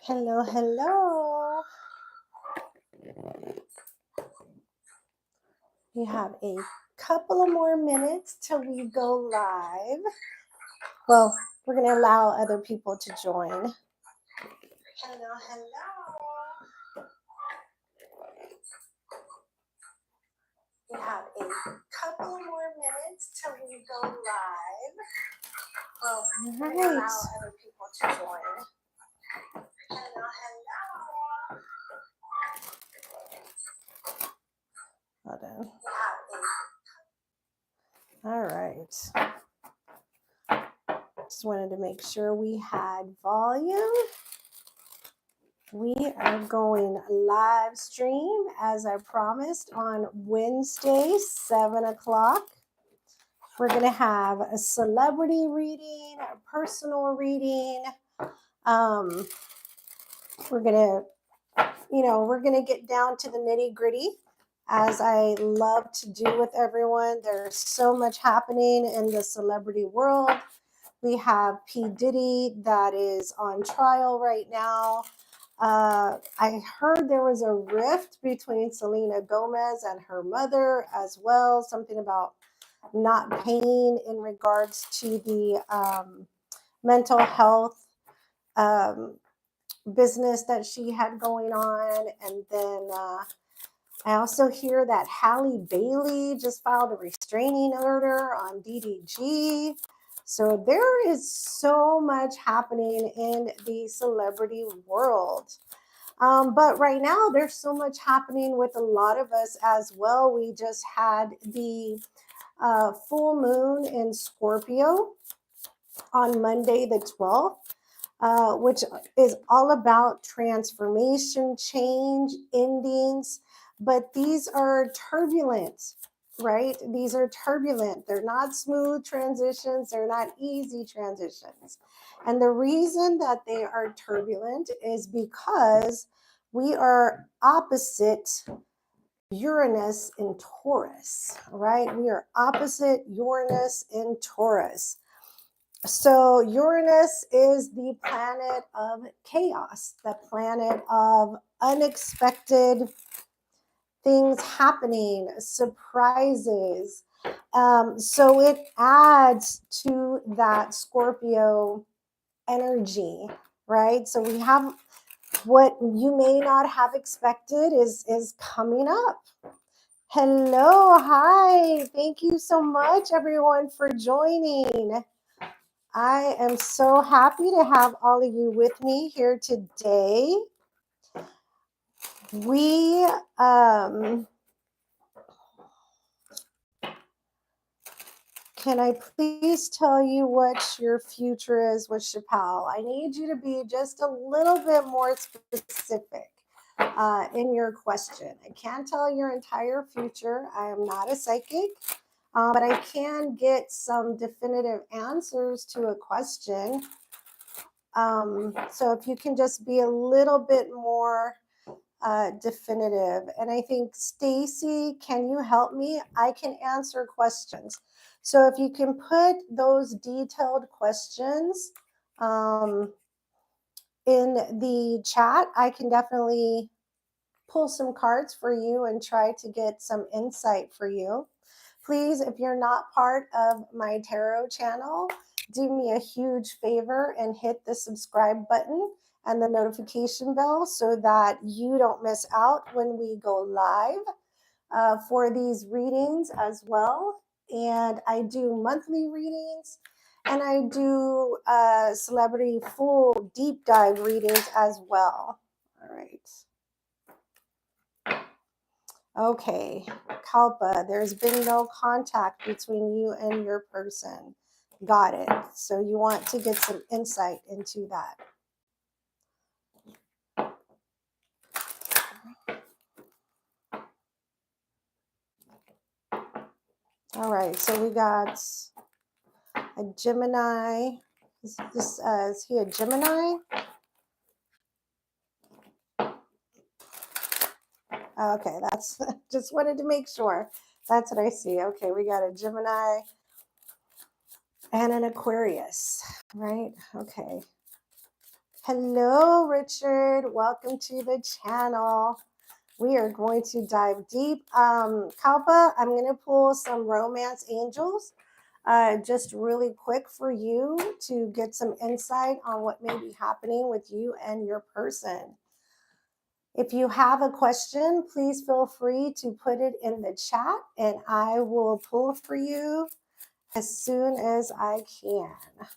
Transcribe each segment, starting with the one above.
Hello, hello. We have a couple of more minutes till we go live. Well, we're going to allow other people to join. Hello, hello. We have a couple of more minutes till we go live. Well, we're going to allow other people to join. Hello, hello. Hold on. All right. Just wanted to make sure we had volume. We are going live stream as I promised on Wednesday, 7 o'clock. We're going to have a celebrity reading, a personal reading. We're going to get down to the nitty gritty as I love to do with everyone. There's so much happening in the celebrity world. We have P. Diddy that is on trial right now. I heard there was a rift between Selena Gomez and her mother as well, something about not paying in regards to the mental health business that she had going on. And then I also hear that Halle Bailey just filed a restraining order on DDG. So there is so much happening in the celebrity world. But right now, there's so much happening with a lot of us as well. We just had the full moon in Scorpio on Monday the 12th, which is all about transformation, change, endings. But these are turbulent, right? These are turbulent. They're not smooth transitions. They're not easy transitions. And the reason that they are turbulent is because we are opposite Uranus in Taurus, right? We are opposite Uranus in Taurus. So Uranus is the planet of chaos, the planet of unexpected things happening, surprises. So it adds to that Scorpio energy, right? So we have what you may not have expected is coming up. Hello, hi. Thank you so much, everyone, for joining. I am so happy to have all of you with me here today. We can I please tell you what your future is with Chappelle? I need you to be just a little bit more specific in your question. I can't tell your entire future. I am not a psychic, but I can get some definitive answers to a question. So if you can just be a little bit more definitive. And I think, Stacy, can you help me? I can answer questions. So if you can put those detailed questions in the chat, I can definitely pull some cards for you and try to get some insight for you. Please, if you're not part of my tarot channel, do me a huge favor and hit the subscribe button and the notification bell so that you don't miss out when we go live for these readings as well. And I do monthly readings and I do celebrity full deep dive readings as well. All right. Okay, Kalpa, there's been no contact between you and your person. Got it. So you want to get some insight into that. All right, so we got a Gemini. Is he a Gemini? Okay, that's just wanted to make sure. That's what I see. Okay, we got a Gemini and an Aquarius, right? Okay. Hello, Richard. Welcome to the channel. We are going to dive deep. Kalpa, I'm going to pull some romance angels just really quick for you to get some insight on what may be happening with you and your person. If you have a question, please feel free to put it in the chat and I will pull for you as soon as I can.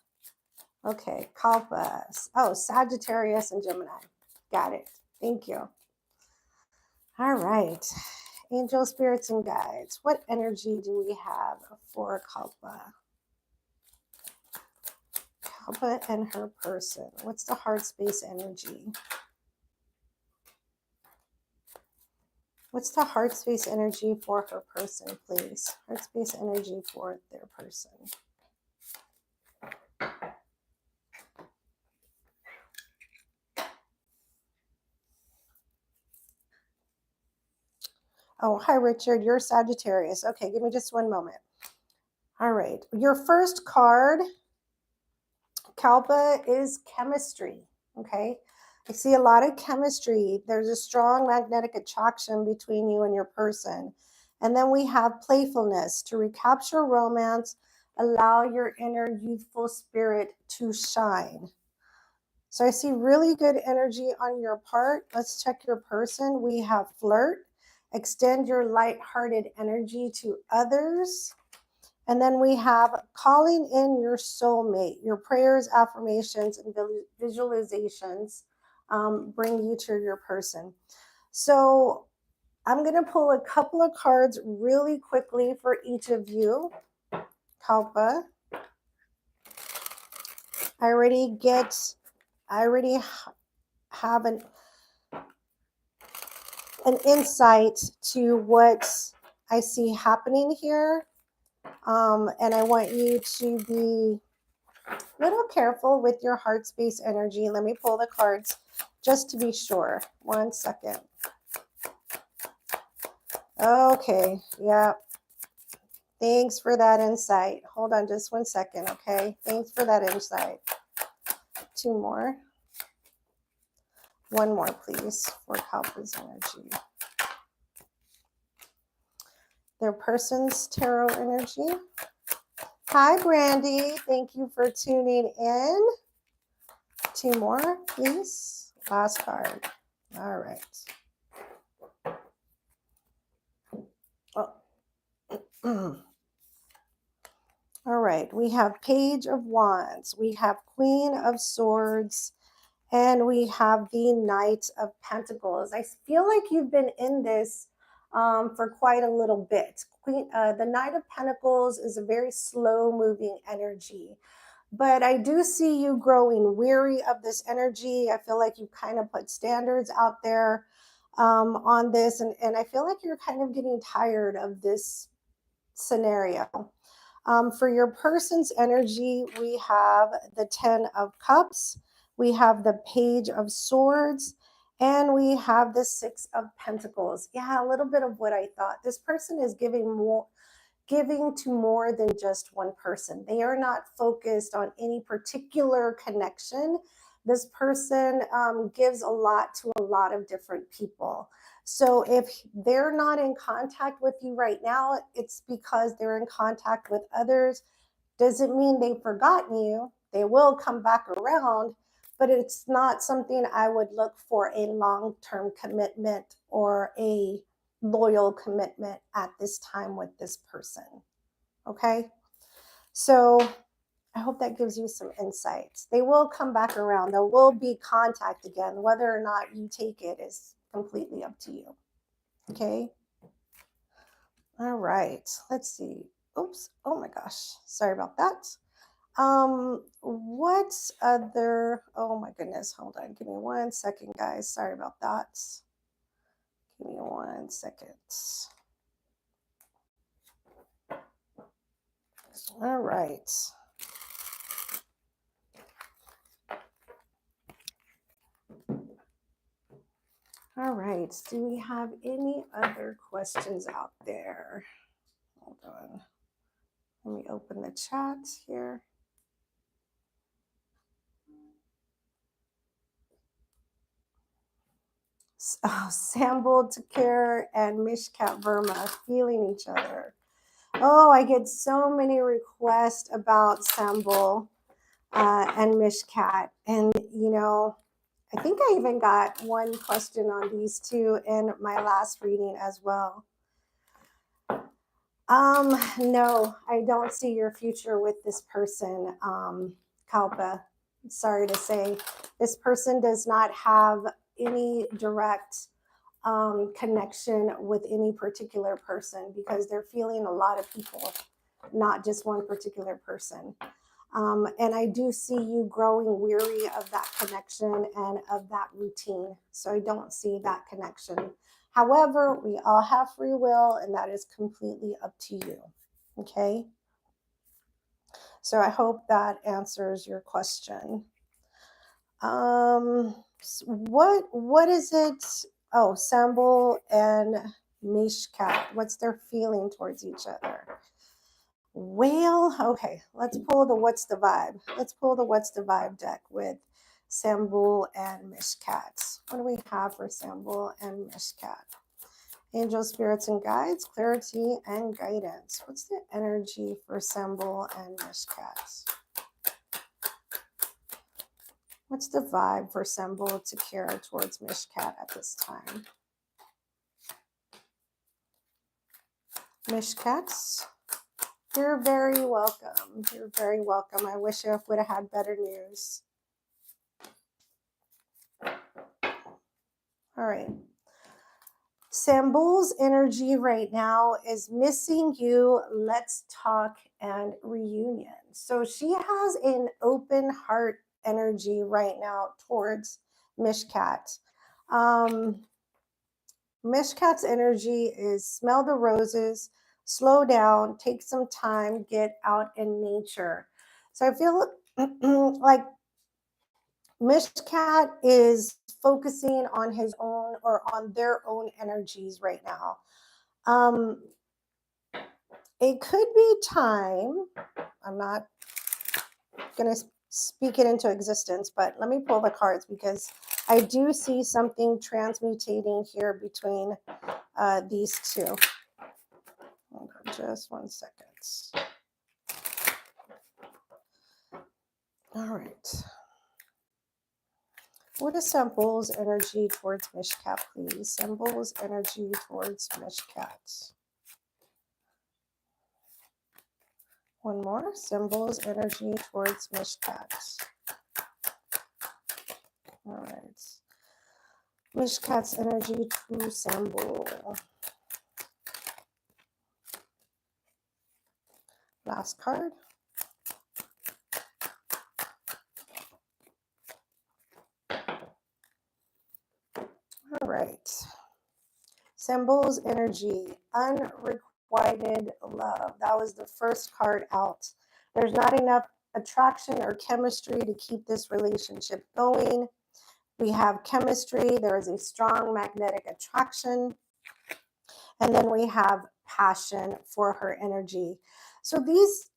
Okay, Kalpa. Oh, Sagittarius and Gemini. Got it. Thank you. All right. Angel spirits and guides. What energy do we have for Kalpa? Kalpa and her person. What's the heart space energy? What's the heart space energy for her person, please? Heart space energy for their person. Oh, hi, Richard. You're Sagittarius. Okay, give me just one moment. All right. Your first card, Kalpa, is chemistry. Okay. I see a lot of chemistry. There's a strong magnetic attraction between you and your person. And then we have playfulness to recapture romance, allow your inner youthful spirit to shine. So I see really good energy on your part. Let's check your person. We have flirt, extend your lighthearted energy to others. And then we have calling in your soulmate. Your prayers, affirmations, and visualizations bring you to your person. So I'm going to pull a couple of cards really quickly for each of you. Kalpa. I already have an insight to what I see happening here. And I want you to be a little careful with your heart space energy. Let me pull the cards just to be sure. 1 second. Okay, yeah. Thanks for that insight. Hold on just 1 second, okay? Thanks for that insight. 2 more. 1 more, please, for Kalpa's energy. Their person's tarot energy. Hi, Brandy. Thank you for tuning in. 2 more, please. Last card. All right. Oh. All right. We have Page of Wands. We have Queen of Swords. And we have the Knight of Pentacles. I feel like you've been in this for quite a little bit. The Knight of Pentacles is a very slow-moving energy. But I do see you growing weary of this energy. I feel like you kind of put standards out there on this. And I feel like you're kind of getting tired of this scenario. For your person's energy, we have the 10 of Cups. We have the Page of Swords. And we have the 6 of Pentacles. Yeah, a little bit of what I thought. This person is giving to more than just one person. They are not focused on any particular connection. This person gives a lot to a lot of different people. So if they're not in contact with you right now, it's because they're in contact with others. Doesn't mean they've forgotten you. They will come back around, but it's not something I would look for a long-term commitment or a loyal commitment at this time with this person. Okay, so I hope that gives you some insights. They will come back around. There will be contact again. Whether or not you take it is completely up to you. Okay, all right, let's see. Oops, oh my gosh, sorry about that. What other, oh my goodness, hold on, give me 1 second, guys. Sorry about that. Give me 1 second. All right. All right. Do we have any other questions out there? Hold on. Let me open the chat here. Sambal Takir and Mishkat Verma feeling each other. Oh, I get so many requests about Sambal and Mishkat. And, you know, I think I even got one question on these two in my last reading as well. No, I don't see your future with this person, Kalpa. Sorry to say, this person does not have any direct connection with any particular person because they're feeling a lot of people, not just one particular person. And I do see you growing weary of that connection and of that routine. So I don't see that connection. However, we all have free will, and that is completely up to you. Okay. So I hope that answers your question. What is it? Oh, Sambal and Mishkat. What's their feeling towards each other? Whale. Okay, let's pull the What's the Vibe. Let's pull the What's the Vibe deck with Sambal and Mishkat. What do we have for Sambal and Mishkat? Angels, spirits, and guides, clarity and guidance. What's the energy for Sambal and Mishkat? What's the vibe for Sambal to care towards Mishkat at this time? Mishkat, you're very welcome. You're very welcome. I wish I would have had better news. All right. Sambal's energy right now is missing you, let's talk, and reunion. So she has an open heart energy right now towards Mishkat. Mishkat's energy is smell the roses, slow down, take some time, get out in nature. So I feel like Mishkat is focusing on his own or on their own energies right now. It could be time. I'm not going to speak it into existence, but let me pull the cards because I do see something transmutating here between these two. Hold on just 1 second. All right. What is Sambal's energy towards Mishkat, please? Sambal's energy towards Mishkat. One more. Sambal's energy towards Mishkat. All right. Mishkat's energy to Sambal. Last card. All right. Sambal's energy, unrequited love. That was the first card out. There's not enough attraction or chemistry to keep this relationship going. We have chemistry. There is a strong magnetic attraction. And then we have passion for her energy. So these,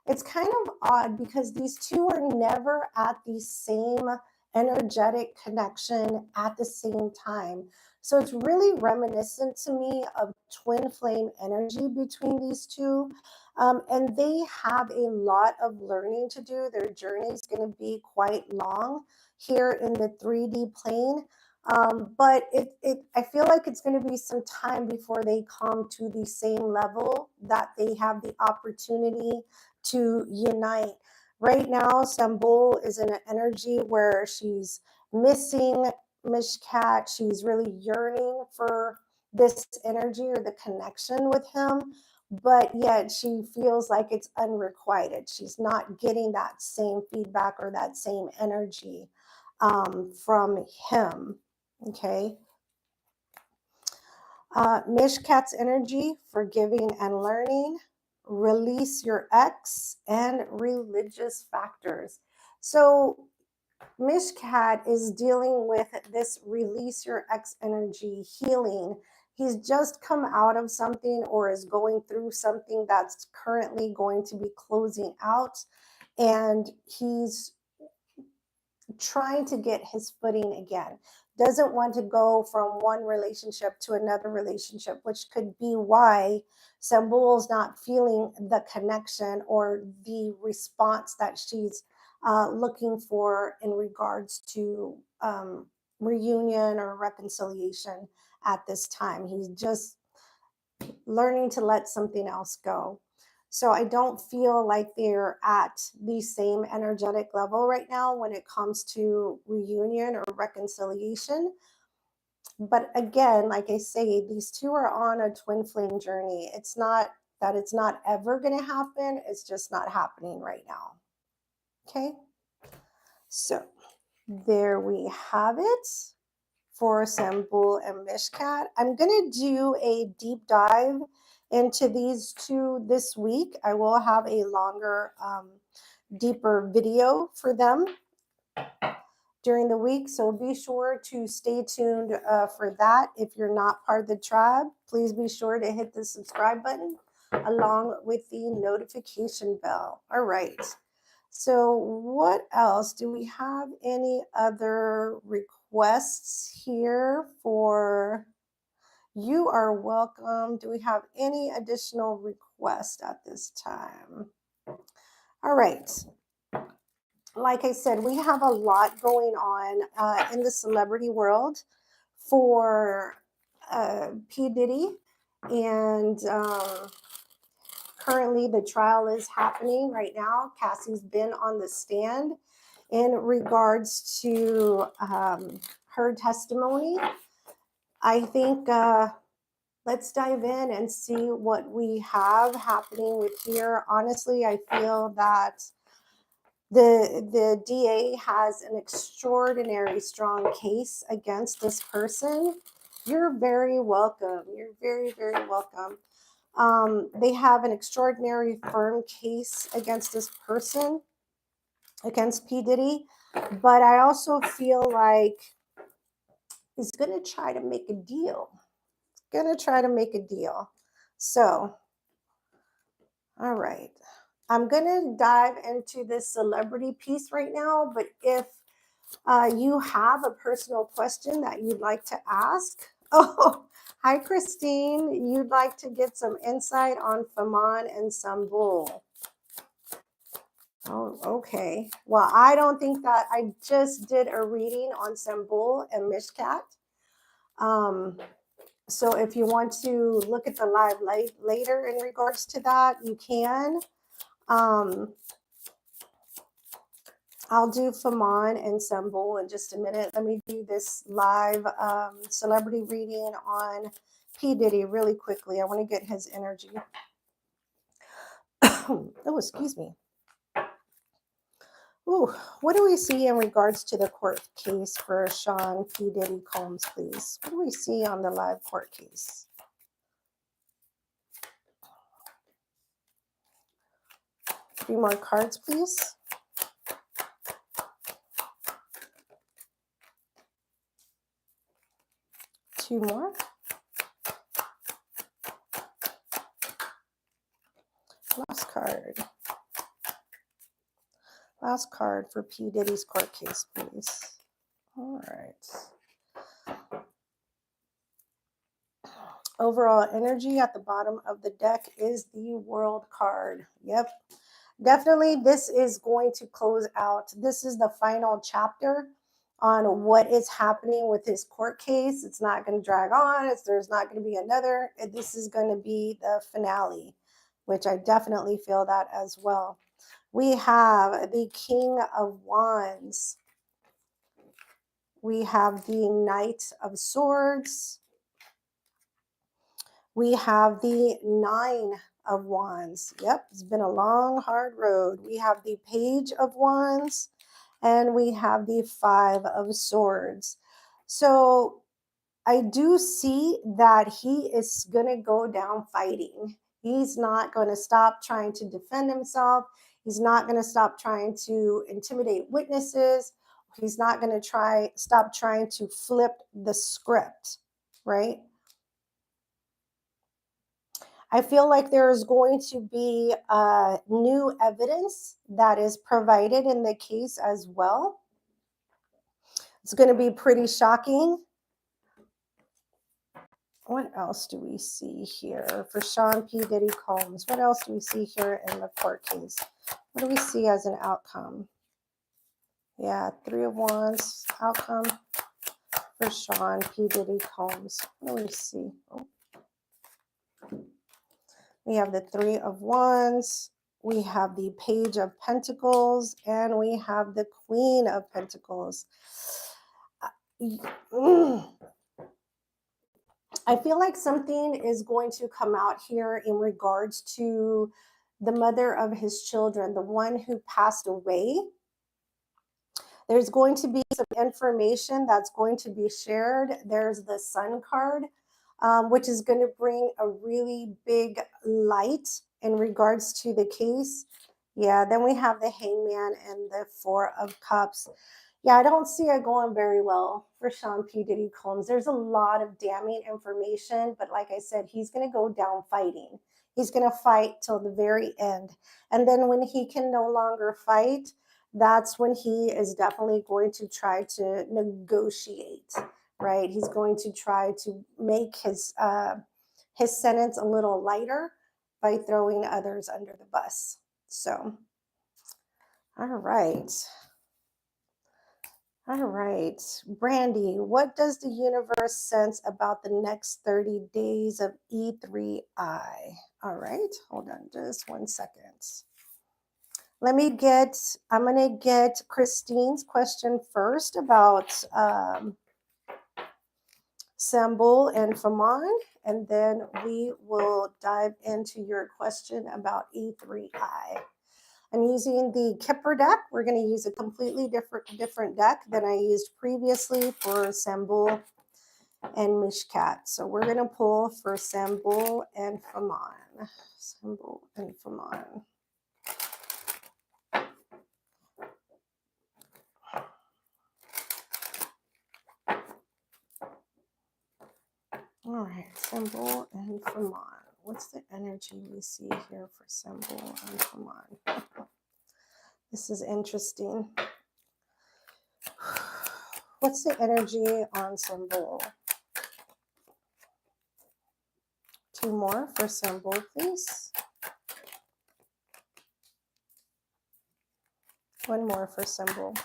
it's kind of odd because these two are never at the same energetic connection at the same time. So it's really reminiscent to me of twin flame energy between these two. And they have a lot of learning to do. Their journey is going to be quite long here in the 3D plane. But I feel like it's going to be some time before they come to the same level that they have the opportunity to unite. Right now, Sambal is in an energy where she's missing Mishkat. She's really yearning for this energy or the connection with him, but yet she feels like it's unrequited. She's not getting that same feedback or that same energy from him. Okay. Mishkat's energy, forgiving and learning, release your ex, and religious factors. So Mishkat is dealing with this release your ex energy, healing. He's just come out of something or is going through something that's currently going to be closing out, and he's trying to get his footing again. doesn't want to go from one relationship to another relationship, which could be why Sambul is not feeling the connection or the response that she's looking for in regards to reunion or reconciliation at this time. He's just learning to let something else go. So I don't feel like they're at the same energetic level right now when it comes to reunion or reconciliation. But again, like I say, these two are on a twin flame journey. It's not that it's not ever going to happen, it's just not happening right now. Okay, so there we have it for Sambul and Mishkat. I'm going to do a deep dive into these two this week. I will have a longer, deeper video for them during the week. So be sure to stay tuned for that. If you're not part of the tribe, please be sure to hit the subscribe button along with the notification bell. All right. So what else? Do we have any other requests here for you are welcome? Do we have any additional requests at this time? All right. Like I said, we have a lot going on in the celebrity world for P. Diddy, and currently the trial is happening right now. Cassie's been on the stand in regards to her testimony. I think let's dive in and see what we have happening with here. Honestly, I feel that the DA has an extraordinary strong case against this person. You're very welcome. You're very, very welcome. They have an extraordinary firm case against this person, against P. Diddy. But I also feel like he's going to try to make a deal. So, all right. I'm going to dive into this celebrity piece right now, but if you have a personal question that you'd like to ask, oh, hi, Christine. You'd like to get some insight on Faman and Sambul. Oh, okay. Well, I don't think that I just did a reading on Sambul and Mishkat. So if you want to look at the live later in regards to that, you can. I'll do Faman and Sambul in just a minute. Let me do this live celebrity reading on P. Diddy really quickly. I want to get his energy. Oh, excuse me. Ooh, what do we see in regards to the court case for Sean P. Diddy Combs, please? What do we see on the live court case? Three more cards, please. Two more. Last card. Last card for P. Diddy's court case, please. All right. Overall energy at the bottom of the deck is the World card. Yep. Definitely, this is going to close out. This is the final chapter on what is happening with his court case. It's not going to drag on. There's not going to be another. This is going to be the finale, which I definitely feel that as well. We have the King of Wands. We have the Knight of Swords. We have the Nine of Wands. Yep, it's been a long, hard road. We have the Page of Wands, and we have the Five of Swords. So I do see that he is going to go down fighting. He's not going to stop trying to defend himself. He's not going to stop trying to intimidate witnesses. He's not going to stop trying to flip the script, right? I feel like there is going to be new evidence that is provided in the case as well. It's going to be pretty shocking. What else do we see here for Sean P. Diddy Combs? What else do we see here in the court case? What do we see as an outcome? Yeah, 3 of Wands outcome for Sean P. Diddy Combs. What do we see? Oh. We have the 3 of Wands. We have the Page of Pentacles. And we have the Queen of Pentacles. I feel like something is going to come out here in regards to the mother of his children, the one who passed away. There's going to be some information that's going to be shared. There's the Sun card, which is going to bring a really big light in regards to the case. Yeah, then we have the Hangman and the 4 of Cups. Yeah, I don't see it going very well for Sean P. Diddy Combs. There's a lot of damning information, but like I said, he's going to go down fighting. He's going to fight till the very end. And then when he can no longer fight, that's when he is definitely going to try to negotiate, right? He's going to try to make his sentence a little lighter by throwing others under the bus. So, all right. All right, Brandy, what does the universe sense about the next 30 days of E3I? All right, hold on just 1 second. I'm going to get Christine's question first about Sambul and Faman, and then we will dive into your question about E3I. I'm using the Kipper deck. We're going to use a completely different deck than I used previously for Sambul and Mishkat. So we're going to pull for Sambul and Faman. Sambul and Faman. All right, Sambul and Faman. What's the energy we see here for Sambul and Faman? This is interesting. What's the energy on Sambul? 2 more for Sambul, please. 1 more for Sambul.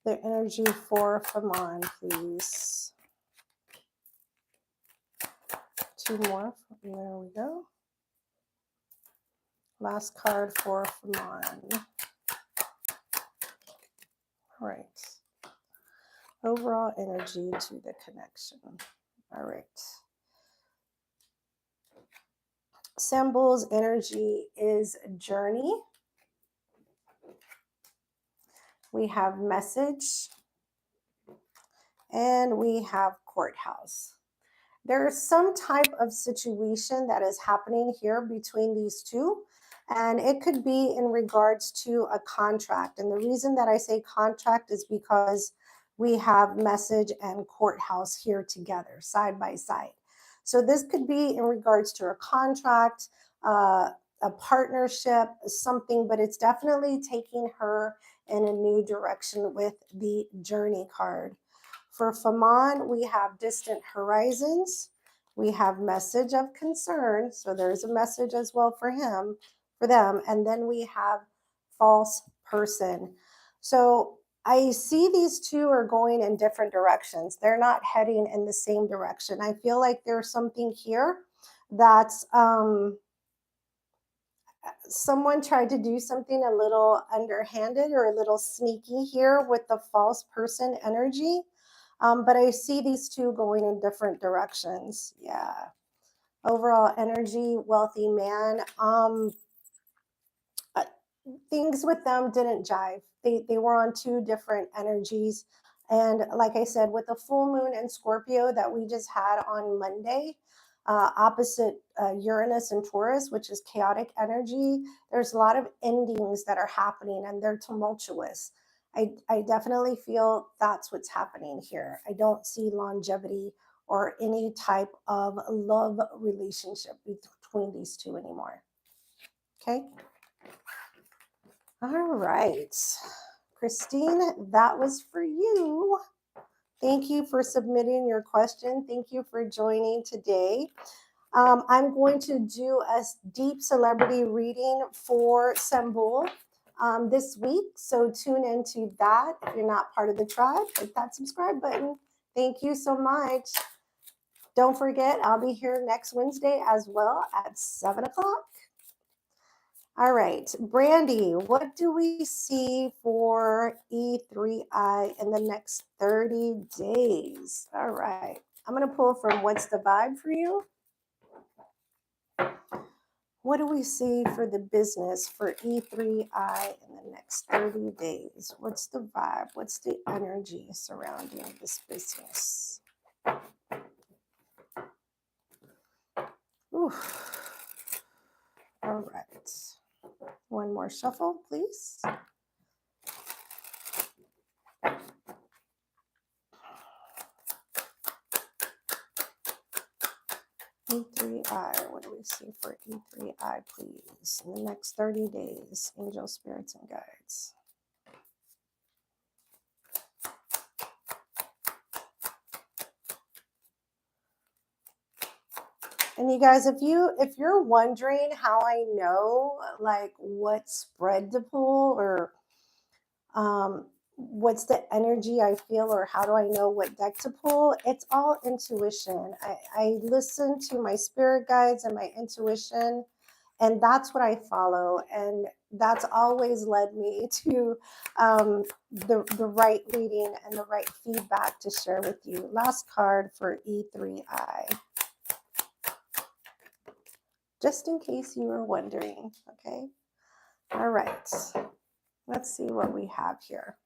The energy for Faman, please. 2 more. There we go. Last card for Faman. All right. Overall energy to the connection. All right. Sambul's energy is journey. We have message. And we have courthouse. There's some type of situation that is happening here between these two, and it could be in regards to a contract. And the reason that I say contract is because we have message and courthouse here together, side by side. So this could be in regards to a contract, a partnership, something, but it's definitely taking her in a new direction with the journey card. For Faman, we have distant horizons. We have message of concern. So there's a message as well for him, for them. And then we have false person. So I see these two are going in different directions. They're not heading in the same direction. I feel like there's something here that's someone tried to do something a little underhanded or a little sneaky here with the false person energy. But I see these two going in different directions. Yeah. Overall energy, wealthy man. Things with them didn't jive. They were on 2 different energies. And like I said, with the full moon in Scorpio that we just had on Monday, opposite Uranus and Taurus, which is chaotic energy, there's a lot of endings that are happening and they're tumultuous. I definitely feel that's what's happening here. I don't see longevity or any type of love relationship between these two anymore. Okay. All right. Christine, that was for you. Thank you for submitting your question. Thank you for joining today. I'm going to do a deep celebrity reading for Sembul this week. So tune into that. If you're not part of the tribe, hit that subscribe button. Thank you so much. Don't forget, I'll be here next Wednesday as well at 7 o'clock. All right, Brandy, what do we see for E3I in the next 30 days? All right, I'm going to pull from What's the Vibe for you? What do we see for the business for E3I in the next 30 days? What's the vibe? What's the energy surrounding this business? Oof. All right. One more shuffle, please. E3I, what do we see for E3I, please? In the next 30 days, angel spirits and guides. And you guys, if you're wondering how I know like what spread to pull or what's the energy I feel or how do I know what deck to pull, it's all intuition. I listen to my spirit guides and my intuition, and that's what I follow, and that's always led me to the right reading and the right feedback to share with you. Last card for E3I. Just in case you were wondering, okay? All right, let's see what we have here.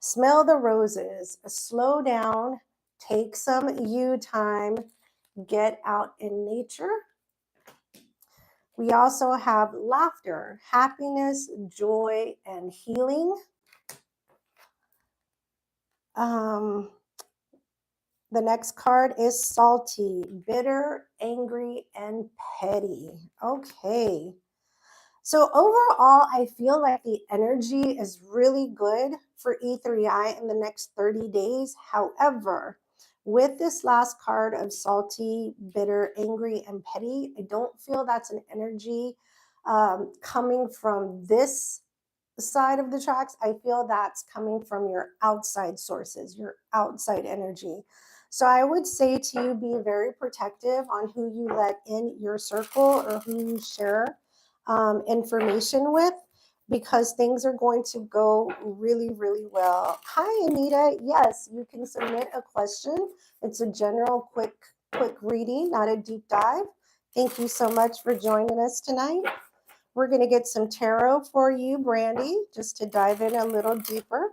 Smell the roses, slow down, take some you time, get out in nature. We also have laughter, happiness, joy, and healing. The next card is salty, bitter, angry, and petty. Okay. So overall, I feel like the energy is really good for E3I in the next 30 days. However, with this last card of salty, bitter, angry, and petty, I don't feel that's an energy coming from this side of the tracks. I feel that's coming from your outside sources, your outside energy. So I would say to you, be very protective on who you let in your circle or who you share information with, because things are going to go really, really well. Hi, Anita. Yes, you can submit a question. It's a general quick reading, not a deep dive. Thank you so much for joining us tonight. We're going to get some tarot for you, Brandy, just to dive in a little deeper.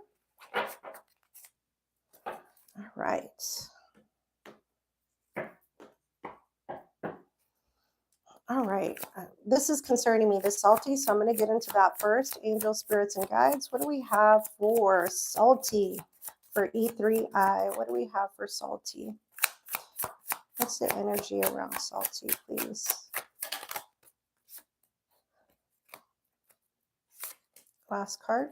All right. All right. This is concerning me, the salty, so I'm going to get into that first. Angel, spirits, and guides. What do we have for salty for E3I? What do we have for salty? What's the energy around salty, please? Last card.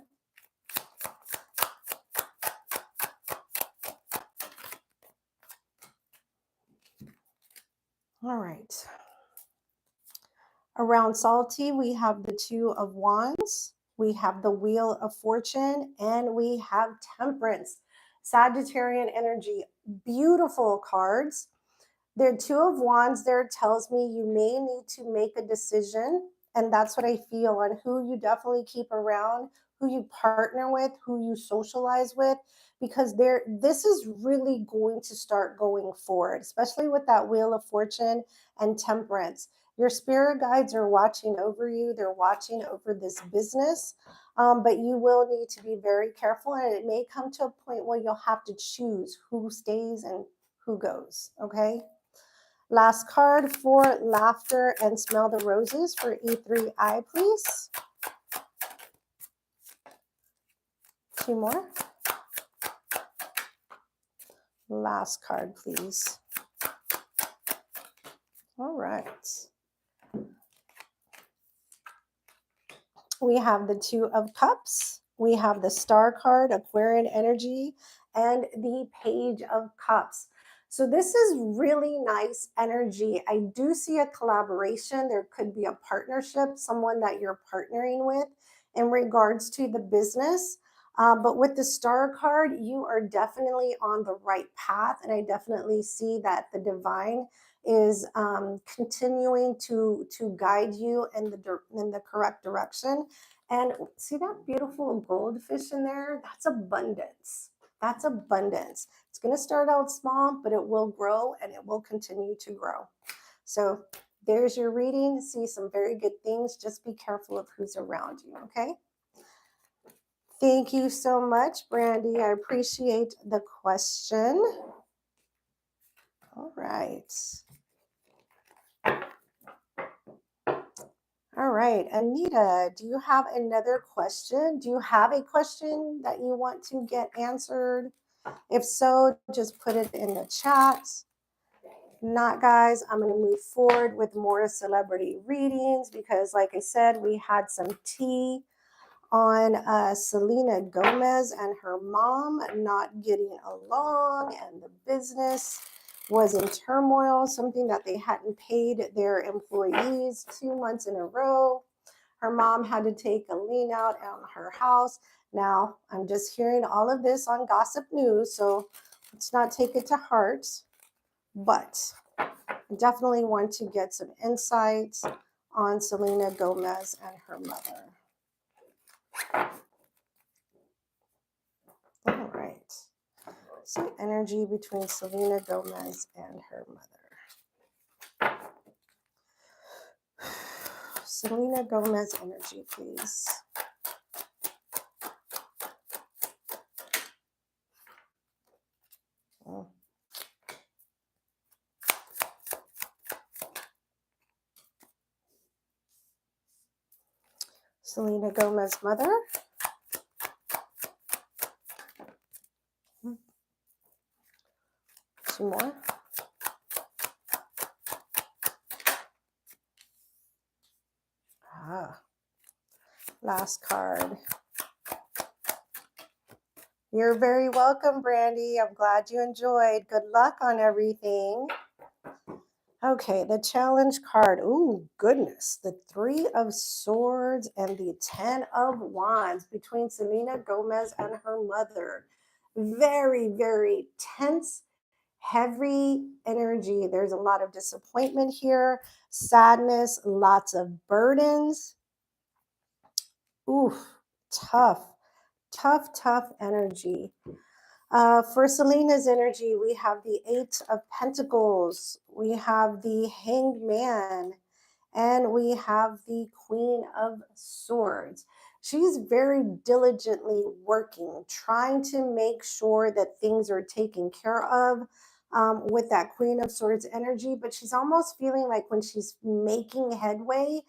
All right. Around salty, we have the Two of Wands, we have the Wheel of Fortune, and we have Temperance. Sagittarian energy, beautiful cards. There, Two of Wands there tells me you may need to make a decision, and that's what I feel on who you definitely keep around, who you partner with, who you socialize with, because this is really going to start going forward, especially with that Wheel of Fortune and Temperance. Your spirit guides are watching over you. They're watching over this business, but you will need to be very careful, and it may come to a point where you'll have to choose who stays and who goes, okay? Last card for laughter and smell the roses for E3I, please. Two more. Last card, please. All right. We have the Two of Cups. We have the Star card, Aquarian energy, and the Page of Cups. So this is really nice energy. I do see a collaboration. There could be a partnership, someone that you're partnering with in regards to the business. But with the Star card, you are definitely on the right path. And I definitely see that the divine is continuing to guide you in the correct direction. And see that beautiful goldfish in there? That's abundance. That's abundance. It's going to start out small, but it will grow and it will continue to grow. So there's your reading. See some very good things. Just be careful of who's around you, okay? Thank you so much, Brandy. I appreciate the question. All right. All right, Anita, do you have another question? Do you have a question that you want to get answered? If so, just put it in the chat. Not, guys, I'm going to move forward with more celebrity readings because, like I said, we had some tea on Selena Gomez and her mom not getting along, and the business was in turmoil, something that they hadn't paid their employees 2 months in a row. Her mom had to take a lien out on her house. Now, I'm just hearing all of this on Gossip News, so let's not take it to heart, but I definitely want to get some insights on Selena Gomez and her mother. All right. So energy between Selena Gomez and her mother. Selena Gomez energy, please. Oh. Selena Gomez mother. Two more. Last card. You're very welcome, Brandy. I'm glad you enjoyed. Good luck on everything. Okay, the challenge card. Ooh, goodness. The Three of Swords and the Ten of Wands between Selena Gomez and her mother. Very, very tense, heavy energy. There's a lot of disappointment here, sadness, lots of burdens. Ooh, tough, tough, tough energy. For Selena's energy, we have the Eight of Pentacles, we have the Hanged Man, and we have the Queen of Swords. She's very diligently working, trying to make sure that things are taken care of with that Queen of Swords energy, but she's almost feeling like when she's making headway,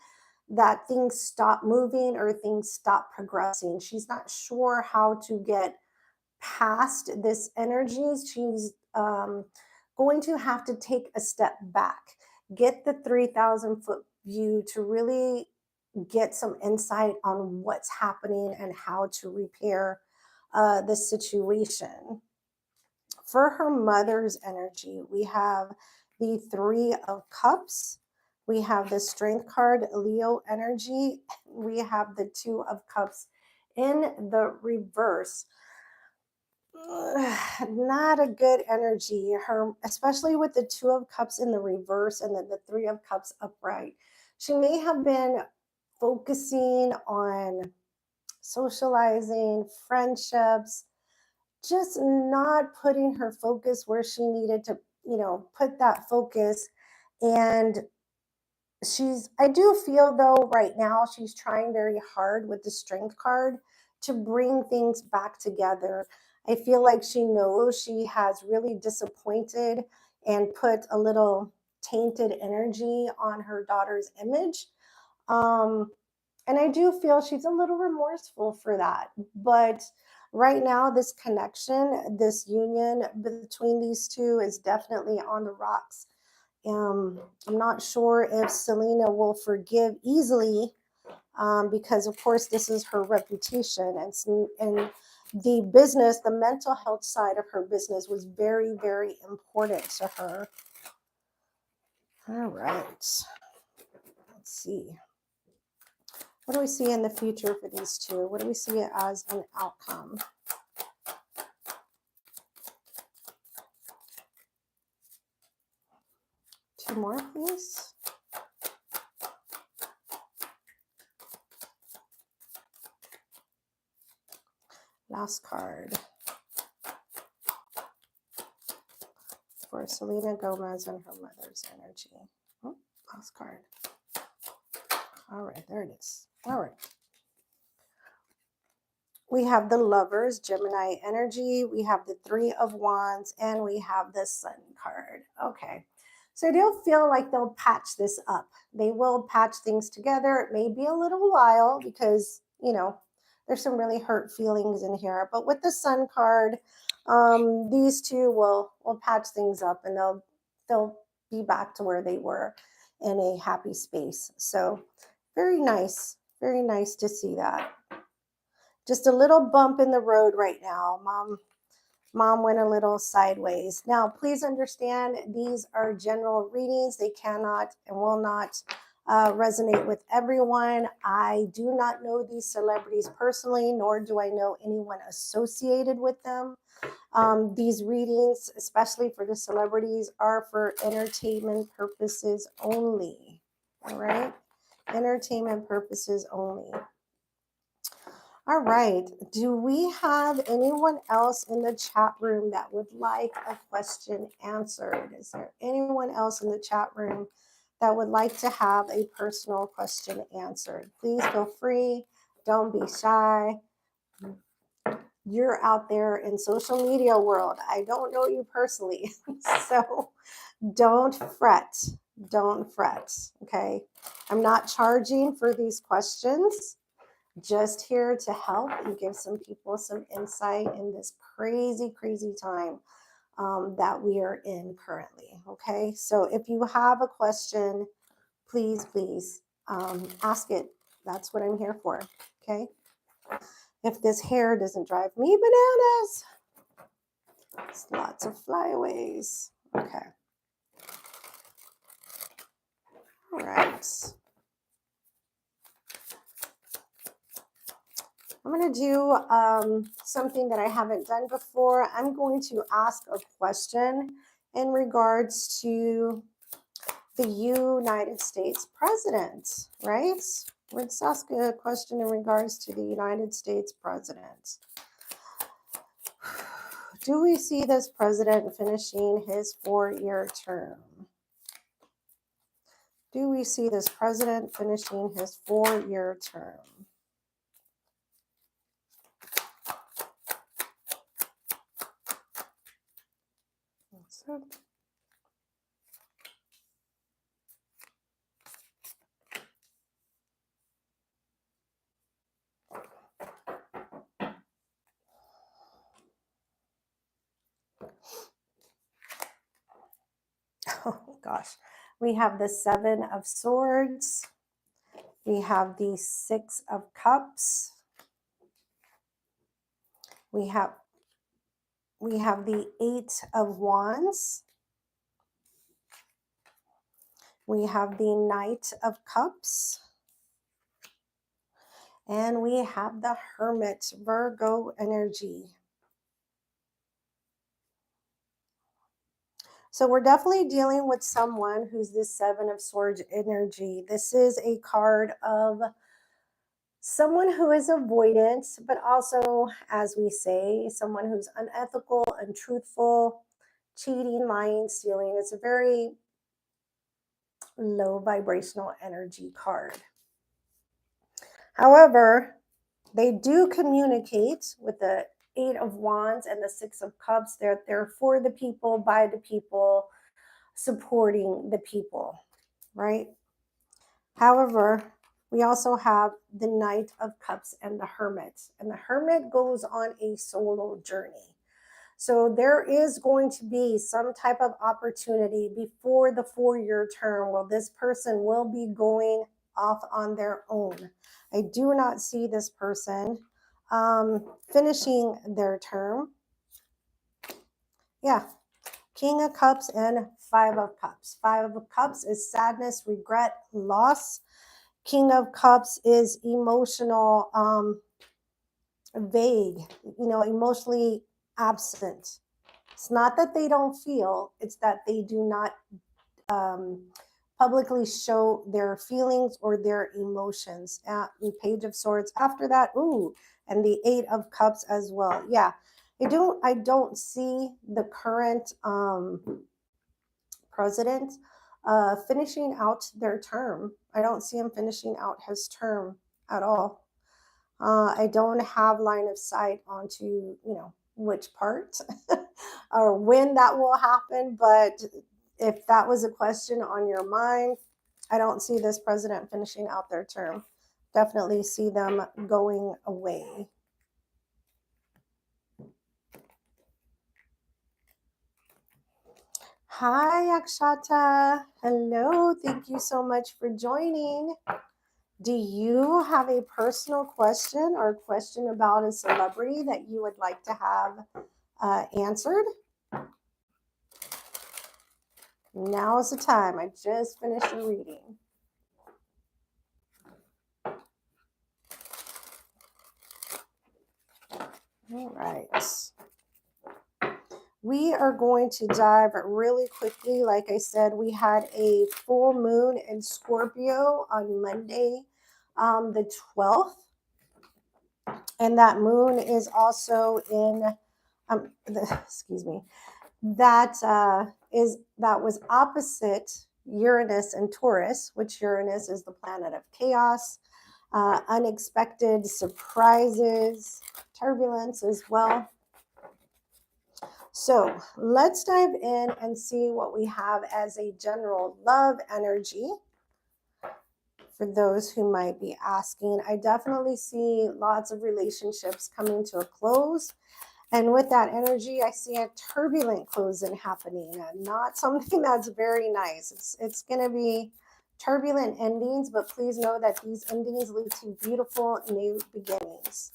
that things stop moving or things stop progressing. She's not sure how to get past this energy. She's going to have to take a step back, get the 3,000 foot view to really get some insight on what's happening and how to repair the situation. For her mother's energy, we have the Three of Cups. We have the Strength card, Leo energy. We have the Two of Cups in the reverse. Not a good energy. Her, especially with the Two of Cups in the reverse and then the Three of Cups upright. She may have been focusing on socializing, friendships, just not putting her focus where she needed to, put that focus. And I do feel though right now she's trying very hard with the Strength card to bring things back together. I feel like she knows she has really disappointed and put a little tainted energy on her daughter's image. And I do feel she's a little remorseful for that. But right now, this connection, this union between these two is definitely on the rocks. I'm not sure if Selena will forgive easily because of course this is her reputation, and the business, the mental health side of her business was very, very important to her. All right, let's see. What do we see in the future for these two? What do we see as an outcome? Two more, please. Last card for Selena Gomez and her mother's energy. Oh, last card. All right, there it is. All right. We have the Lovers, Gemini energy. We have the Three of Wands, and we have the Sun card. Okay. So they'll feel like they'll patch this up. They will patch things together. It may be a little while because, you know, there's some really hurt feelings in here. But with the Sun card, these two will patch things up, and they'll be back to where they were in a happy space. So very nice to see that. Just a little bump in the road right now. Mom went a little sideways. Now, please understand, these are general readings. They cannot and will not resonate with everyone. I do not know these celebrities personally, nor do I know anyone associated with them. These readings, especially for the celebrities, are for entertainment purposes only. All right? Entertainment purposes only. All right. Do we have anyone else in the chat room that would like a question answered? Is there anyone else in the chat room that would like to have a personal question answered? Please feel free. Don't be shy. You're out there in social media world. I don't know you personally, so don't fret. Don't fret. Okay. I'm not charging for these questions. Just here to help and give some people some insight in this crazy, crazy time that we are in currently. Okay, so if you have a question, please ask it. That's what I'm here for. Okay, if this hair doesn't drive me bananas, it's lots of flyaways. Okay, all right. I'm going to do something that I haven't done before. I'm going to ask a question in regards to the United States president, right? Let's ask a question in regards to the United States president. Do we see this president finishing his 4-year term? Do we see this president finishing his 4-year term? So, oh gosh, we have the 7 of Swords. We have the 6 of Cups. We have the 8 of Wands. We have the Knight of Cups. And we have the Hermit, Virgo energy. So we're definitely dealing with someone who's this 7 of Swords energy. This is a card of someone who is avoidant, but also, as we say, someone who's unethical, untruthful, cheating, lying, stealing. It's a very low vibrational energy card. However, they do communicate with the 8 of Wands and the 6 of Cups. They're for the people, by the people, supporting the people, right? However, we also have the Knight of Cups and the Hermit. And the Hermit goes on a solo journey. So there is going to be some type of opportunity before the 4-year term where this person will be going off on their own. I do not see this person finishing their term. Yeah, King of Cups and Five of Cups. Five of Cups is sadness, regret, loss. King of Cups is emotional, vague, emotionally absent. It's not that they don't feel, it's that they do not publicly show their feelings or their emotions. The Page of Swords after that, ooh, and the Eight of Cups as well. Yeah, I don't see the current president finishing out their term. I don't see him finishing out his term at all. I don't have line of sight onto, which part or when that will happen. But if that was a question on your mind, I don't see this president finishing out their term. Definitely see them going away. Hi, Akshata. Hello. Thank you so much for joining. Do you have a personal question or question about a celebrity that you would like to have answered? Now is the time. I just finished the reading. All right. We are going to dive really quickly. Like I said, we had a full moon in Scorpio on Monday, the 12th. And that moon is also in, excuse me, that was opposite Uranus and Taurus, which Uranus is the planet of chaos, unexpected surprises, turbulence as well. So let's dive in and see what we have as a general love energy. For those who might be asking, I definitely see lots of relationships coming to a close. And with that energy, I see a turbulent closing happening, not something that's very nice. It's going to be turbulent endings, but please know that these endings lead to beautiful new beginnings.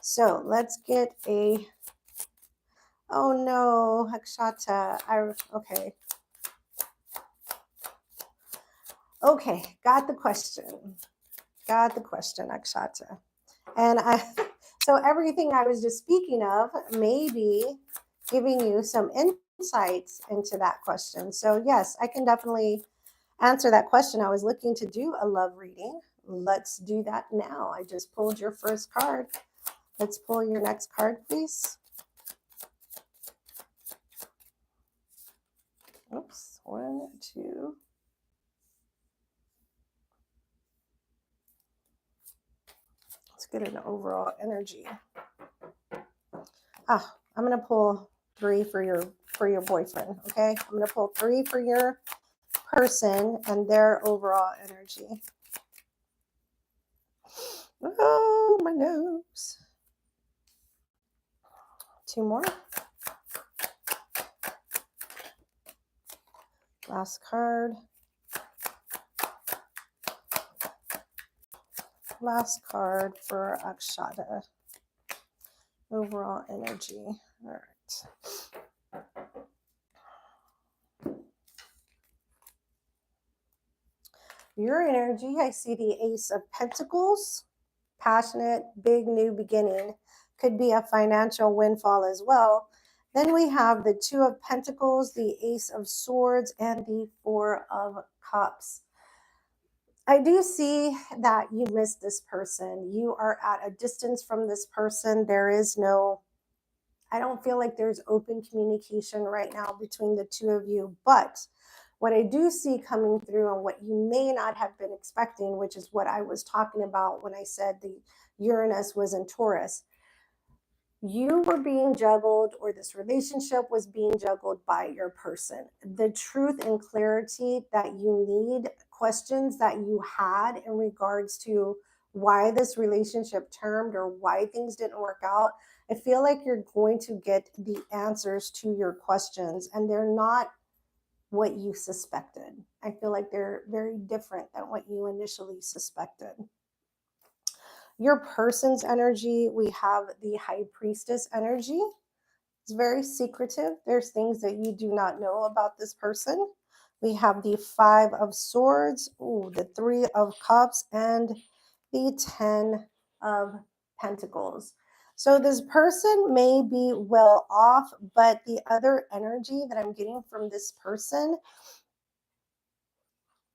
So let's get a, oh no, Akshata, okay. Okay, got the question, Akshata. And so everything I was just speaking of may be giving you some insights into that question. So yes, I can definitely answer that question. I was looking to do a love reading. Let's do that now. I just pulled your first card. Let's pull your next card, please. Oops, 1, 2. Let's get an overall energy. I'm gonna pull 3 for your boyfriend. Okay, I'm gonna pull 3 for your person and their overall energy. Oh, my nose. 2 more. Last card. Last card for Akshata. Overall energy. All right. Your energy, I see the Ace of Pentacles. Passionate, big new beginning. Could be a financial windfall as well. Then we have the 2 of Pentacles, the Ace of Swords, and the 4 of Cups. I do see that you missed this person. You are at a distance from this person. There is no, I don't feel like there's open communication right now between the 2 of you. But what I do see coming through and what you may not have been expecting, which is what I was talking about when I said the Uranus was in Taurus, you were being juggled, or this relationship was being juggled by your person. The truth and clarity that you need, questions that you had in regards to why this relationship termed or why things didn't work out, I feel like you're going to get the answers to your questions, and they're not what you suspected. I feel like they're very different than what you initially suspected. Your person's energy, we have the High Priestess energy. It's very secretive. There's things that you do not know about this person. We have the Five of Swords, ooh, the Three of Cups, and the 10 of Pentacles. So this person may be well off, but the other energy that I'm getting from this person,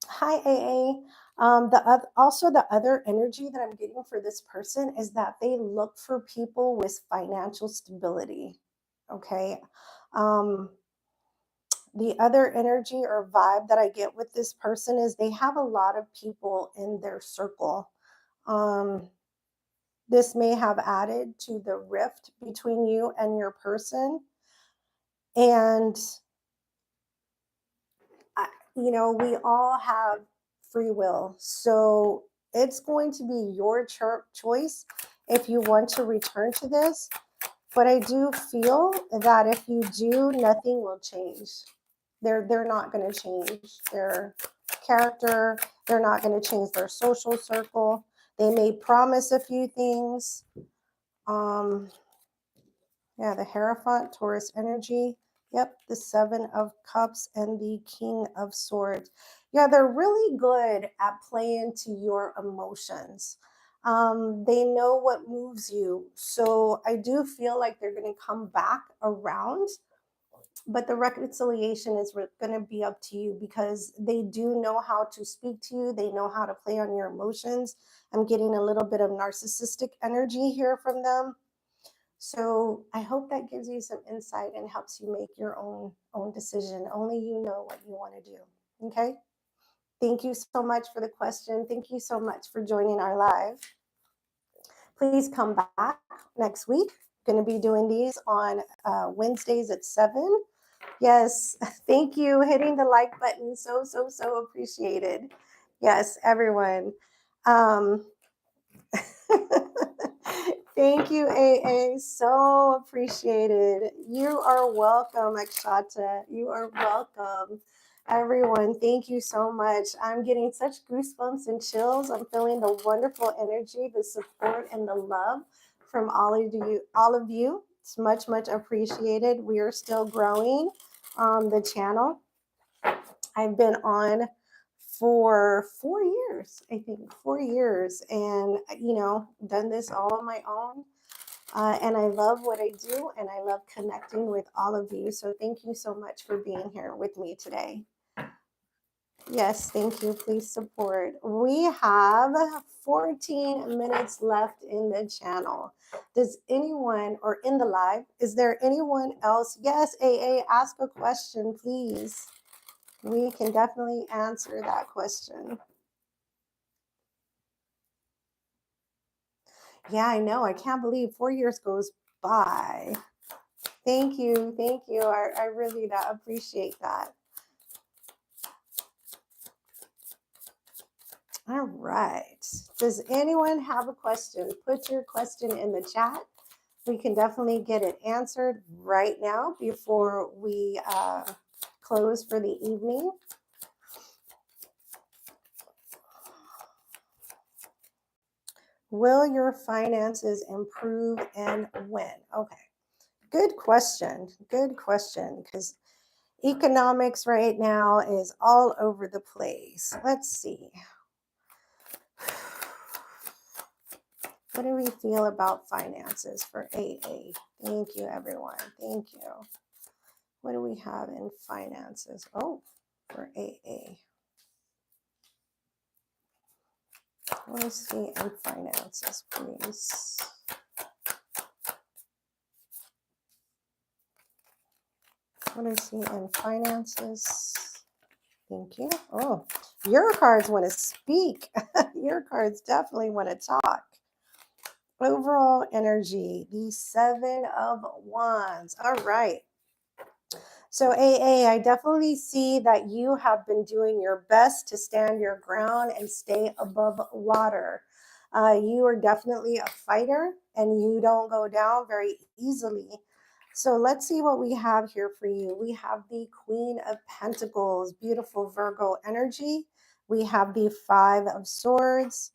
hi AA, also the other energy that I'm getting for this person is that they look for people with financial stability. Okay. The other energy or vibe that I get with this person is they have a lot of people in their circle. This may have added to the rift between you and your person. And, we all have free will. So it's going to be your choice if you want to return to this. But I do feel that if you do, nothing will change. They're not going to change their character. They're not going to change their social circle. They may promise a few things. Yeah, the Hierophant, Taurus energy. Yep, the Seven of Cups and the King of Swords. Yeah, they're really good at playing to your emotions. They know what moves you. So I do feel like they're going to come back around, but the reconciliation is going to be up to you because they do know how to speak to you. They know how to play on your emotions. I'm getting a little bit of narcissistic energy here from them. So I hope that gives you some insight and helps you make your own decision. Only you know what you want to do. Okay. Thank you so much for the question. Thank you so much for joining our live. Please come back next week. Going to be doing these on Wednesdays at 7. Yes, thank you. Hitting the like button. So appreciated. Yes, everyone. Thank you, AA. So appreciated. You are welcome, Akshata. You are welcome. Everyone, thank you so much. I'm getting such goosebumps and chills. I'm feeling the wonderful energy, the support, and the love from all of you. It's much appreciated. We are still growing the channel. I've been on for 4 years, I think 4 years, and done this all on my own. And I love what I do, and I love connecting with all of you. So thank you so much for being here with me today. Yes, thank you. Please support. We have 14 minutes left in the channel. Does anyone, or in the live, is there anyone else? Yes, AA, ask a question, please. We can definitely answer that question. Yeah, I know. I can't believe 4 years goes by. Thank you. Thank you. I really appreciate that. All right. Does anyone have a question? Put your question in the chat. We can definitely get it answered right now before we close for the evening. Will your finances improve and when? Okay. Good question. Good question. Because economics right now is all over the place. Let's see. What do we feel about finances for AA? Thank you, everyone. Thank you. What do we have in finances? Oh, for AA. Let me see in finances, please. What do I see in finances? Thank you. Oh, your cards want to speak. Your cards definitely want to talk. Overall energy, the 7 of Wands. All right. So AA, I definitely see that you have been doing your best to stand your ground and stay above water. You are definitely a fighter and you don't go down very easily. So let's see what we have here for you. We have the Queen of Pentacles, beautiful Virgo energy. We have the Five of Swords,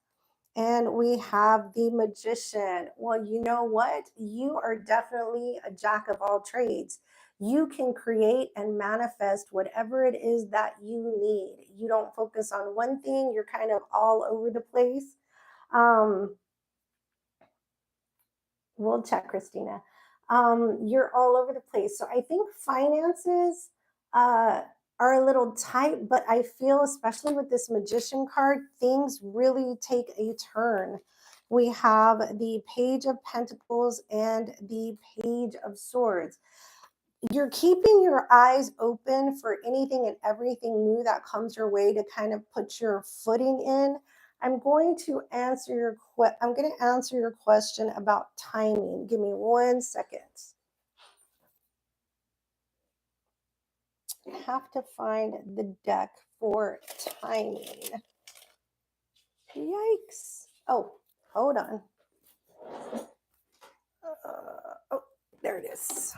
and we have the Magician. Well, you know what? You are definitely a jack of all trades. You can create and manifest whatever it is that you need. You don't focus on one thing, you're kind of all over the place. We'll check, Christina. You're all over the place. So I think finances uh, are a little tight, but I feel, especially with this Magician card, things really take a turn. We have the Page of Pentacles and the Page of Swords. You're keeping your eyes open for anything and everything new that comes your way to kind of put your footing in. I'm going to answer your question about timing. Give me 1 second. I have to find the deck for timing. Yikes. Oh, hold on. Oh, there it is.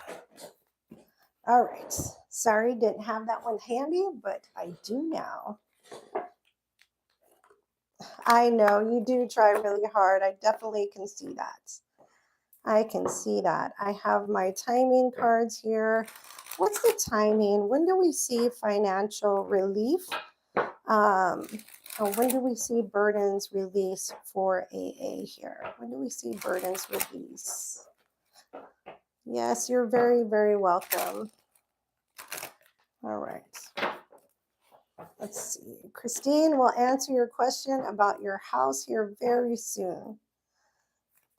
All right. Sorry, didn't have that one handy, but I do now. I know you do try really hard. I definitely can see that. I can see that. I have my timing cards here. What's the timing? When do we see financial relief? When do we see burdens release for AA here? When do we see burdens release? Yes, you're very, very welcome. All right. Let's see. Christine will answer your question about your house here very soon.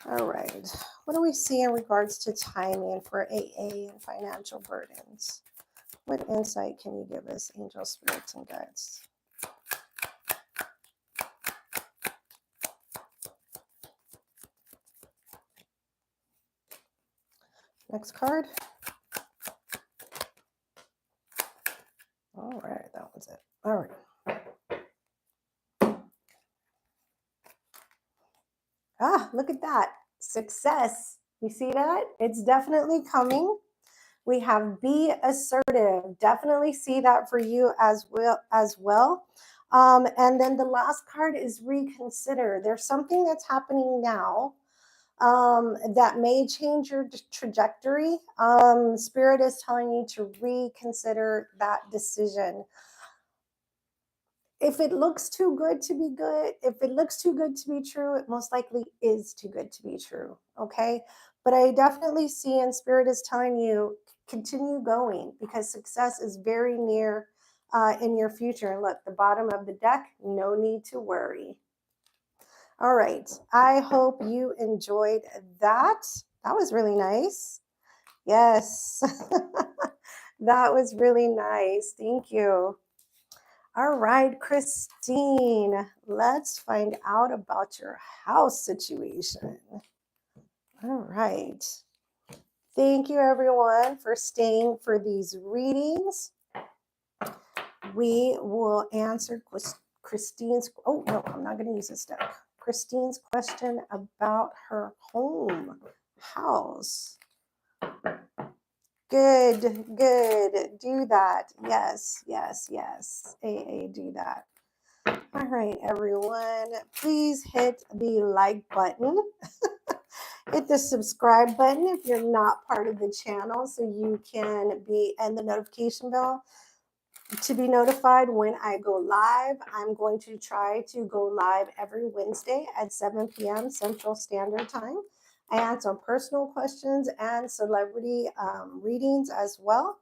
All right. What do we see in regards to timing for AA and financial burdens? What insight can you give us, angel spirits and guides? Next card. All right, that was it. All right. Ah, look at that. Success. You see that? It's definitely coming. We have be assertive. Definitely see that for you as well. And then the last card is reconsider. There's something that's happening now that may change your trajectory. Spirit is telling you to reconsider that decision. If it looks too good to be good, if it looks too good to be true, it most likely is too good to be true. Okay. But I definitely see, and Spirit is telling you, continue going because success is very near in your future. And look, the bottom of the deck, no need to worry. All right. I hope you enjoyed that. That was really nice. Yes. That was really nice. Thank you. All right, Christine, let's find out about your house situation. All right. Thank you, everyone, for staying for these readings. We will answer Christine's. Oh, no, I'm not going to use this deck. Christine's question about her house. Good. Do that. Yes. AA, do that. All right, everyone, please hit the like button. Hit the subscribe button if you're not part of the channel so you can be, and the notification bell to be notified when I go live. I'm going to try to go live every Wednesday at 7 p.m. Central Standard Time. I answer personal questions and celebrity readings as well.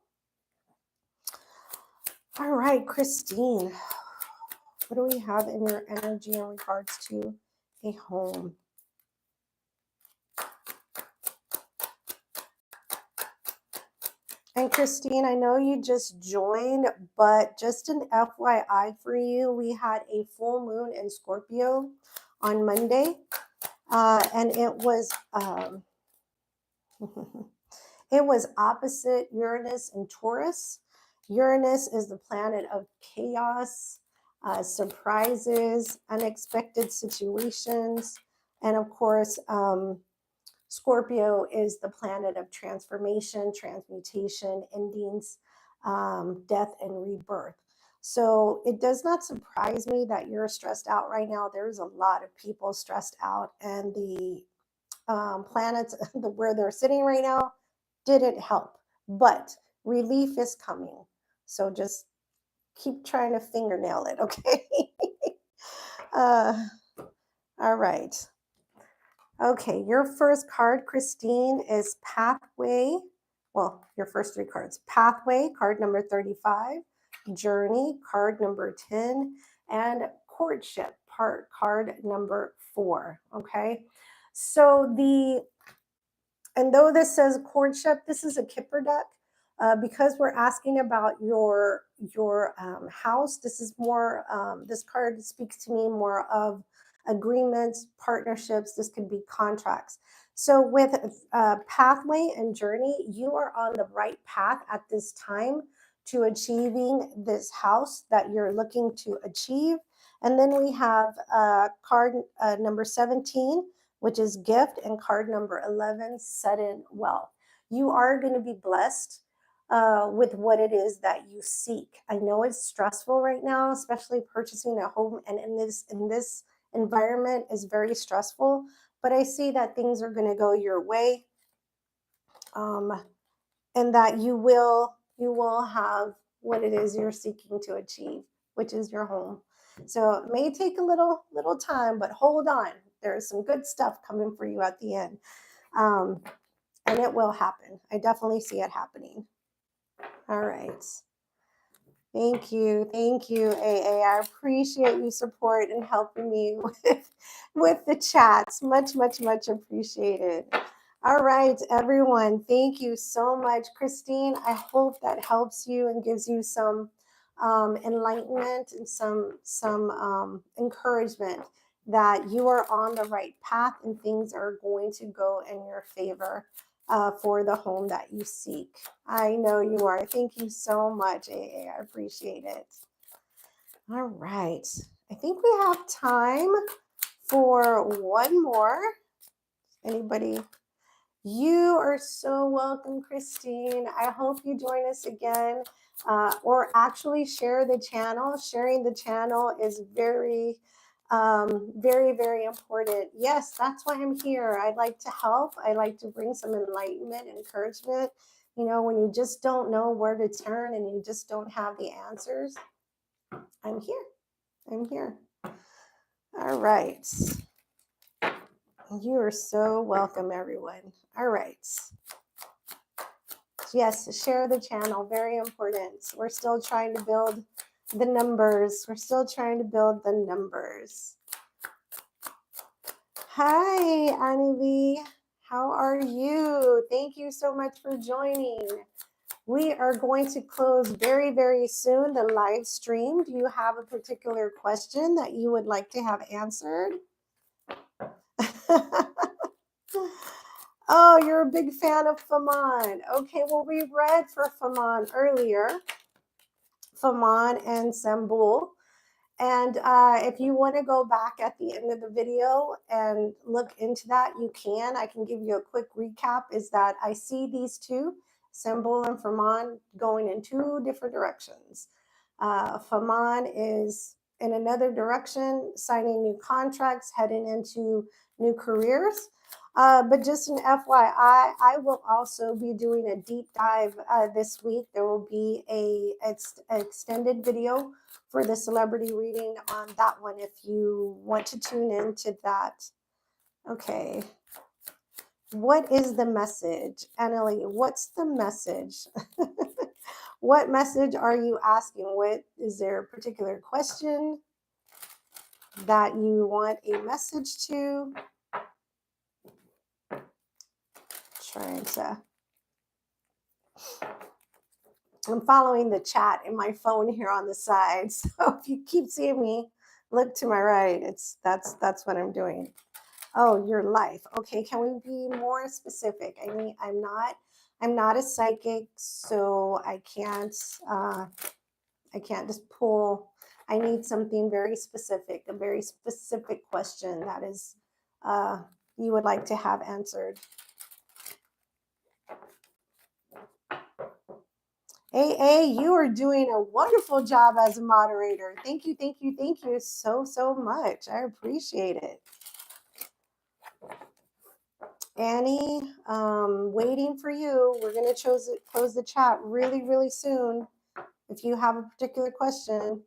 All right, Christine, what do we have in your energy in regards to a home? And Christine, I know you just joined, but just an FYI for you, we had a full moon in Scorpio on Monday, and it was it was opposite Uranus and Taurus. Uranus is the planet of chaos, surprises, unexpected situations, and of course, Scorpio is the planet of transformation, transmutation, endings, death, and rebirth. So it does not surprise me that you're stressed out right now. There's a lot of people stressed out, and the planets where they're sitting right now didn't help. But relief is coming. So just keep trying to fingernail it, okay? uh, all right. Okay, your first card, Christine, is Pathway. Well, your first three cards. Pathway, card number 35. Journey, card number 10. And Courtship, card number 4. Okay, so though this says courtship, this is a Kipper deck. Because we're asking about your house, this is more, this card speaks to me more of agreements, partnerships. This could be contracts. So with Pathway and Journey, you are on the right path at this time to achieving this house that you're looking to achieve. And then we have card number 17, which is gift, and card number 11, sudden wealth. You are going to be blessed with what it is that you seek. I know it's stressful right now, especially purchasing a home, and in this environment is very stressful, but I see that things are going to go your way, and that you will have what it is you're seeking to achieve, which is your home. So it may take a little time, but hold on. There's some good stuff coming for you at the end. And it will happen. I definitely see it happening. All right. Thank you, AA. I appreciate you support and helping me with the chats. Much appreciated. All right, everyone. Thank you so much, Christine. I hope that helps you and gives you some enlightenment and some encouragement that you are on the right path and things are going to go in your favor for the home that you seek. I know you are. Thank you so much, AA. I appreciate it. All right. I think we have time for one more. Anybody? You are so welcome, Christine. I hope you join us again, or actually share the channel. Sharing the channel is very important. Yes, that's why I'm here. I'd like to help. I like to bring some enlightenment and encouragement. You know, when you just don't know where to turn and you just don't have the answers, I'm here. I'm here. All right. You are so welcome, everyone. All right. Yes, share the channel. Very important. We're still trying to build the numbers. Hi, Annie. How are you? Thank you so much for joining. We are going to close very soon the live stream. Do you have a particular question that you would like to have answered? Oh, you're a big fan of Faman. Okay, well, we read for Faman earlier, Faman and Sambul. And if you want to go back at the end of the video and look into that, you can. I can give you a quick recap, is that I see these two, Sambul and Faman, going in two different directions. Faman is in another direction, signing new contracts, heading into new careers. But just an FYI, I will also be doing a deep dive this week. There will be a extended video for the celebrity reading on that one if you want to tune into that. Okay. What is the message? Annalie, what's the message? What message are you asking? What is there a particular question that you want a message to? I'm following the chat in my phone here on the side. So if you keep seeing me look to my right, that's what I'm doing. Oh, your life. Okay, can we be more specific? I mean, I'm not a psychic, so I can't just pull. I need something very specific, a very specific question that is you would like to have answered. AA, you are doing a wonderful job as a moderator. Thank you, thank you, thank you so, so much. I appreciate it. Annie, waiting for you. We're going to close the chat really, really soon. If you have a particular question,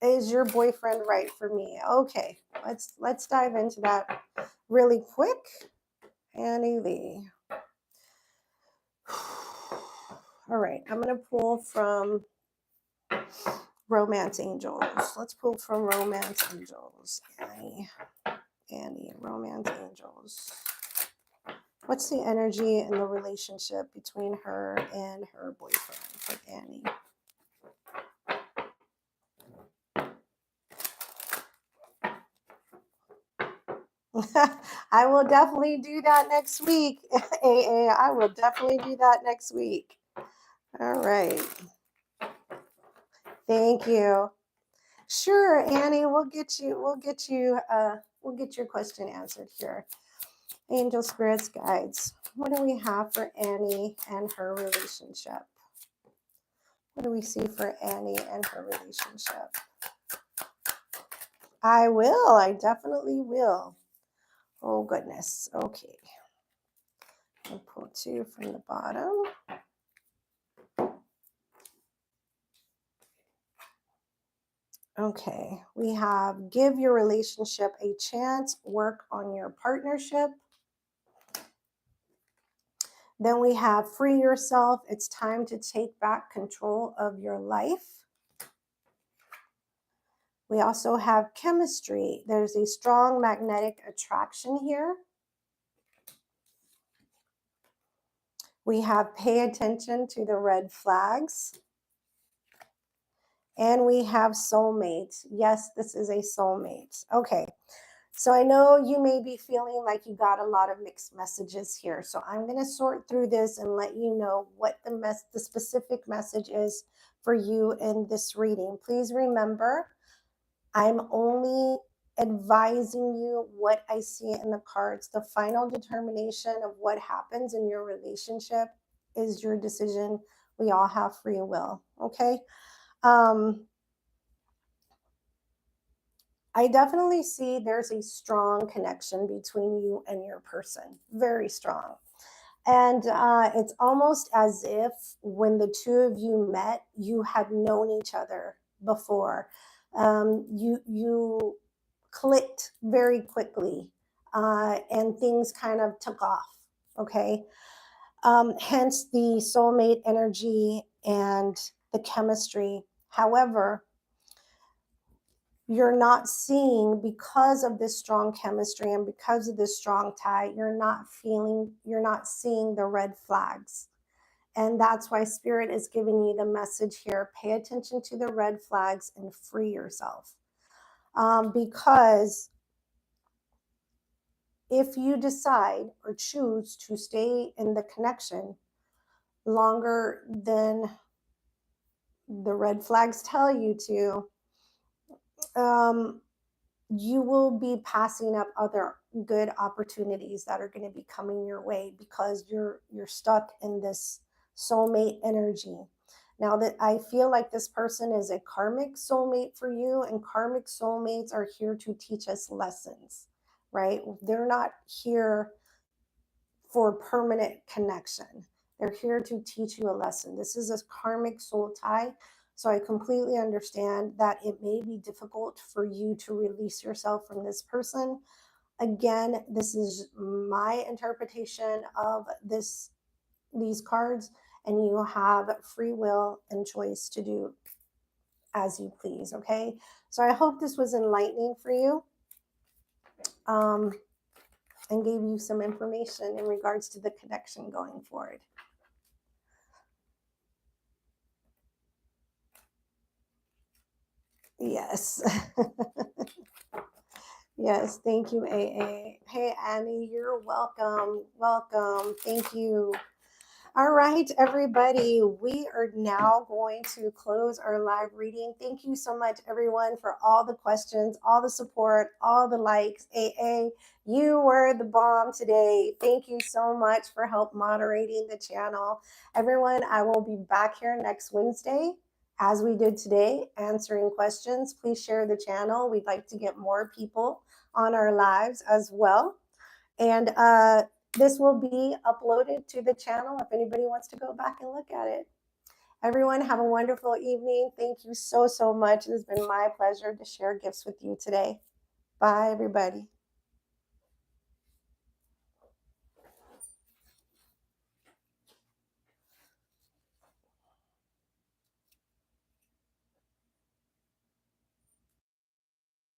is your boyfriend right for me? Okay, let's dive into that really quick. Annie Lee. All right, I'm going to pull from Romance Angels. Let's pull from Romance Angels. Annie, Romance Angels. What's the energy and the relationship between her and her boyfriend for Annie? I will definitely do that next week. AA, I will definitely do that next week. All right. Thank you. Sure, Annie, we'll get your question answered here. Angel spirits guides. What do we have for Annie and her relationship? What do we see for Annie and her relationship? I will. I definitely will. Oh, goodness. Okay. I'll pull two from the bottom. Okay. We have give your relationship a chance, work on your partnership. Then we have free yourself. It's time to take back control of your life. We also have chemistry. There's a strong magnetic attraction here. We have pay attention to the red flags. And we have soulmates. Yes, this is a soulmate. Okay. So I know you may be feeling like you got a lot of mixed messages here. So I'm going to sort through this and let you know what the specific message is for you in this reading. Please remember, I'm only advising you what I see in the cards. The final determination of what happens in your relationship is your decision. We all have free will, okay? I definitely see there's a strong connection between you and your person, very strong. And it's almost as if when the two of you met, you had known each other before. You clicked very quickly and things kind of took off, okay? Hence the soulmate energy and the chemistry. However, you're not seeing, because of this strong chemistry and because of this strong tie, you're not seeing the red flags. And that's why Spirit is giving you the message here. Pay attention to the red flags and free yourself. Because if you decide or choose to stay in the connection longer than the red flags tell you to, you will be passing up other good opportunities that are going to be coming your way because you're stuck in this soulmate energy. Now that I feel like this person is a karmic soulmate for you, and karmic soulmates are here to teach us lessons, right? They're not here for permanent connection. They're here to teach you a lesson. This is a karmic soul tie. So I completely understand that it may be difficult for you to release yourself from this person. Again, this is my interpretation of these cards, and you have free will and choice to do as you please, okay? So I hope this was enlightening for you and gave you some information in regards to the connection going forward. Yes. Yes, thank you, AA. Hey, Annie, you're welcome. Welcome. Thank you. All right, everybody, we are now going to close our live reading. Thank you so much, everyone, for all the questions, all the support, all the likes. AA, you were the bomb today. Thank you so much for help moderating the channel. Everyone, I will be back here next Wednesday, as we did today, answering questions. Please share the channel. We'd like to get more people on our lives as well. And this will be uploaded to the channel if anybody wants to go back and look at it. Everyone, have a wonderful evening. Thank you so, so much. It has been my pleasure to share gifts with you today. Bye, everybody.